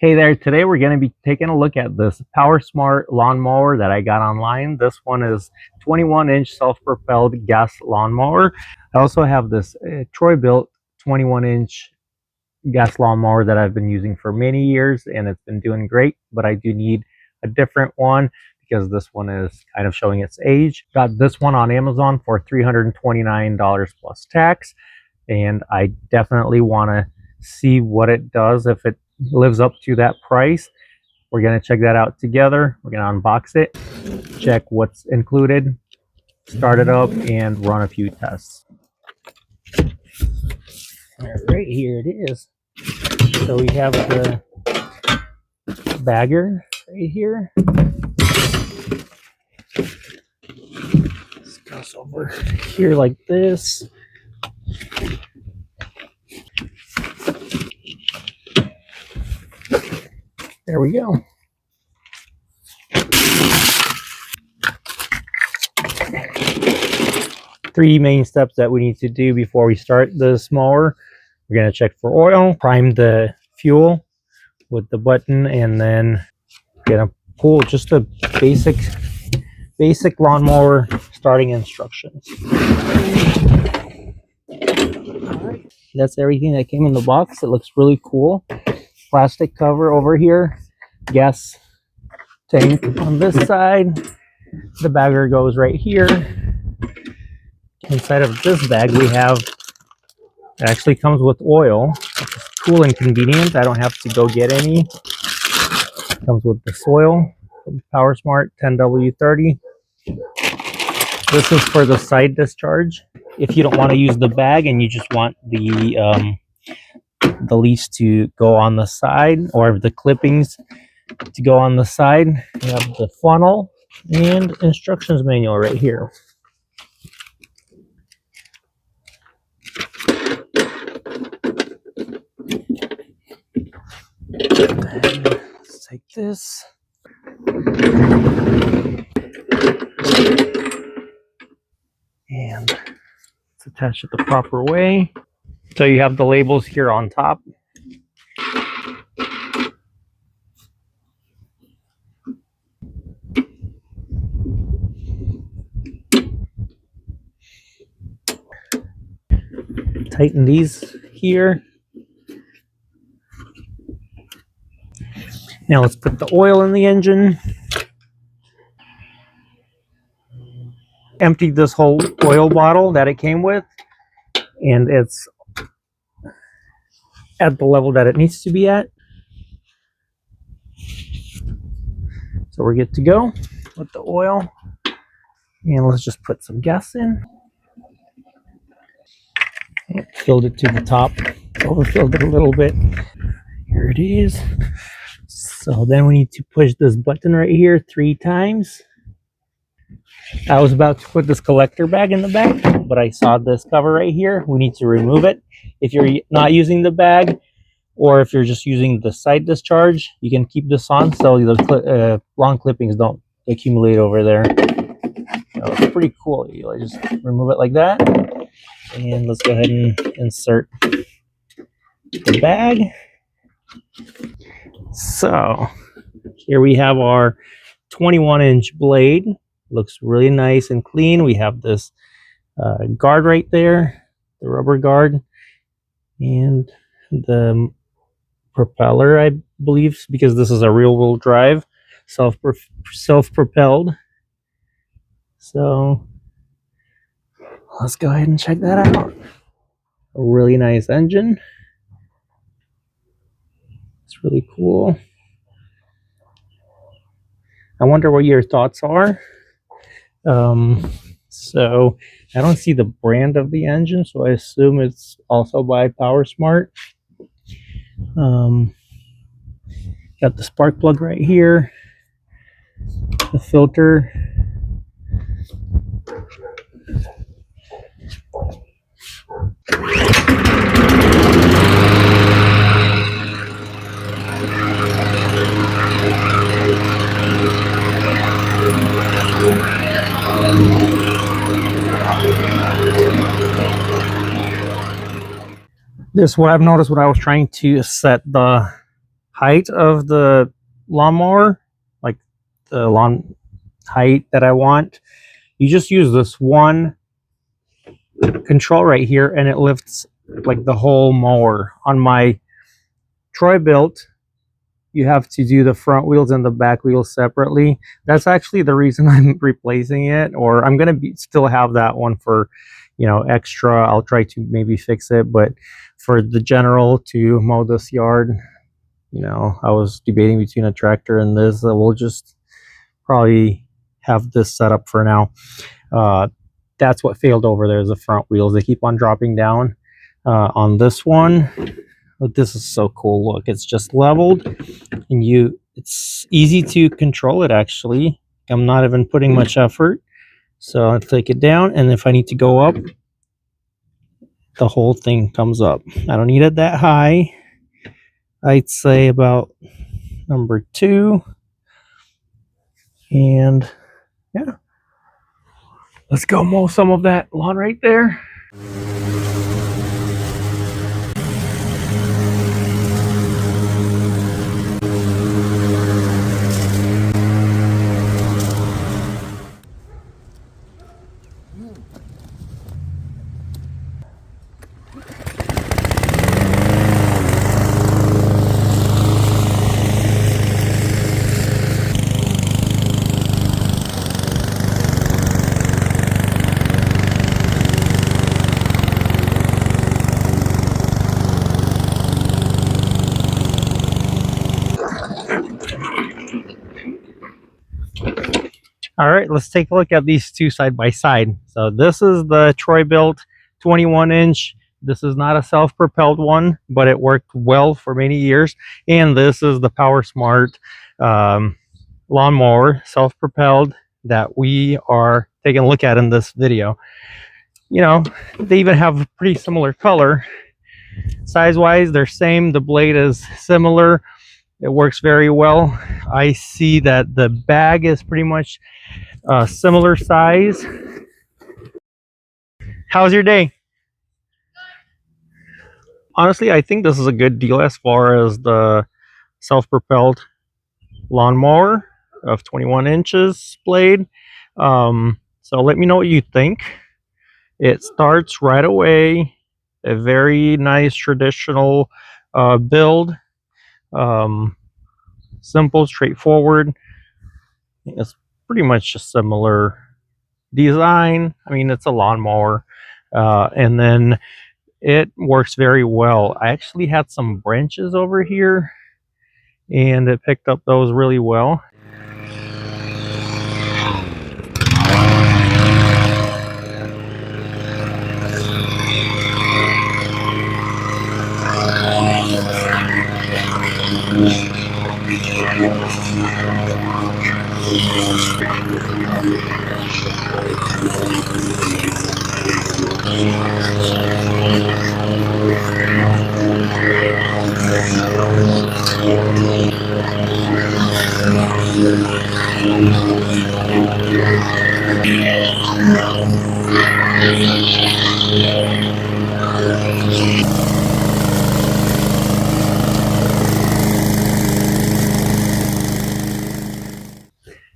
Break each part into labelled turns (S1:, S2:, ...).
S1: Hey there, today we're going to be taking a look at this PowerSmart lawnmower that I got online. This one is 21-inch self-propelled gas lawnmower. I also have this Troy-Bilt 21-inch gas lawnmower that I've been using for many years, and it's been doing great, but I do need a different one because this one is kind of showing its age. Got this one on Amazon for $329 plus tax, and I definitely want to see what it does, if it lives up to that price. We're going to check that out together. We're going to unbox it, check what's included, start it up, and run a few tests. All right, here it is. So we have the bagger right here. This goes over here like this. There we go. Three main steps that we need to do before we start this mower. We're going to check for oil, prime the fuel with the button, and then we're going to pull just the basic lawnmower starting instructions. All right. That's everything that came in the box. It looks really cool. Plastic cover over here, gas tank on this side, the bagger goes right here. Inside of this bag we have, it actually comes with oil, which is cool and convenient. I don't have to go get any. It comes with this oil from PowerSmart 10W30. This is for the side discharge. If you don't want to use the bag and you just want the leash to go on the side, or the clippings to go on the side, you have the funnel and instructions manual right here. Let's take this. And let's attach it the proper way. So you have the labels here on top. Tighten these here. Now let's put the oil in the engine. Emptied this whole oil bottle that it came with, and it's at the level that it needs to be at. So we're good to go with the oil. And let's just put some gas in. Filled it to the top, overfilled it a little bit. Here it is. So then we need to push this button right here 3 times. I was about to put this collector bag in the back, but I saw this cover right here. We need to remove it. If you're not using the bag, or if you're just using the side discharge, you can keep this on so the long clippings don't accumulate over there. So it's pretty cool. You just remove it like that. And let's go ahead and insert the bag. So here we have our 21-inch blade. Looks really nice and clean. We have this guard right there, the rubber guard, and the propeller, I believe, because this is a rear-wheel drive, self-propelled. So let's go ahead and check that out. A really nice engine. It's really cool. I wonder what your thoughts are. So I don't see the brand of the engine, so I assume it's also by PowerSmart. Got the spark plug right here, the filter. This is what I've noticed when I was trying to set the height of the lawnmower, like the lawn height that I want, you just use this one control right here and it lifts like the whole mower. On my Troy-Bilt, you have to do the front wheels and the back wheels separately. That's actually the reason I'm replacing it, or I'm gonna still have that one for, you know, extra. I'll try to maybe fix it, but for the general to mow this yard, you know, I was debating between a tractor and this. We'll just probably have this set up for now. That's what failed over there, is the front wheels. They keep on dropping down. On this one, this is so cool. Look, it's just leveled and it's easy to control it. Actually, I'm not even putting much effort. So I'll take it down, and if I need to go up, the whole thing comes up. I don't need it that high. I'd say about number 2. And yeah, let's go mow some of that lawn right there. All right, let's take a look at these two side by side. So this is the Troy-Bilt 21-inch. This is not a self-propelled one, but it worked well for many years. And this is the PowerSmart lawnmower, self-propelled, that we are taking a look at in this video. You know, they even have a pretty similar color. Size-wise, they're same. The blade is similar. It works very well. I see that the bag is pretty much similar size. How's your day? Honestly, I think this is a good deal as far as the self-propelled lawnmower of 21 inches blade. So let me know what you think. It starts right away. A very nice traditional build. Simple, straightforward. It's pretty much a similar design. I mean, it's a lawnmower, and then it works very well. I actually had some branches over here and it picked up those really well.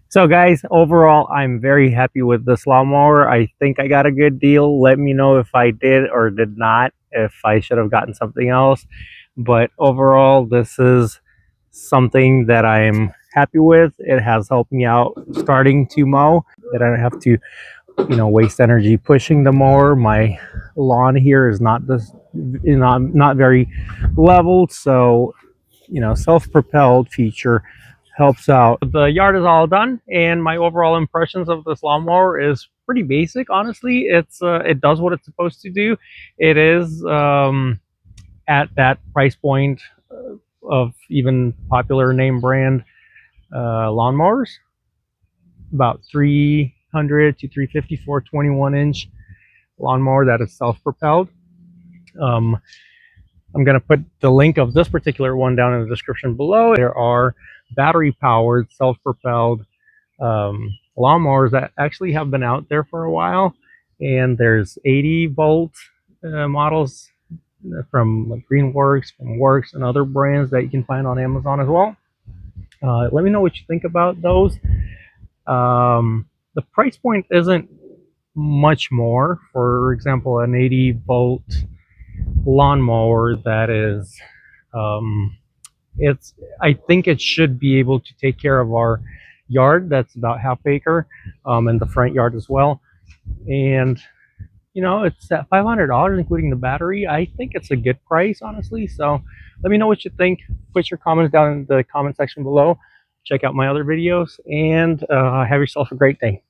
S1: So guys, overall, I'm very happy with this lawnmower. I think I got a good deal. Let me know if I did or did not, if I should have gotten something else. But overall, this is something that I'm happy with. It has helped me out starting to mow, that I don't have to, you know, waste energy pushing the mower. My lawn here is not very leveled, so, you know, self-propelled feature helps out. The yard is all done, and my overall impressions of this lawnmower is pretty basic. Honestly, it does what it's supposed to do. It is at that price point of even popular name brand lawnmowers, about $300 to $350 for a 21-inch lawnmower that is self-propelled. I'm going to put the link of this particular one down in the description below. There are battery-powered, self-propelled lawnmowers that actually have been out there for a while, and there's 80-volt models from like Greenworks, from Works, and other brands that you can find on Amazon as well. Let me know what you think about those. The price point isn't much more. For example, an 80-volt lawnmower that is, it's, I think it should be able to take care of our yard. That's about half acre, and the front yard as well. And you know, it's at $500 including the battery. I think it's a good price, honestly. So let me know what you think. Put your comments down in the comment section below. Check out my other videos, and have yourself a great day.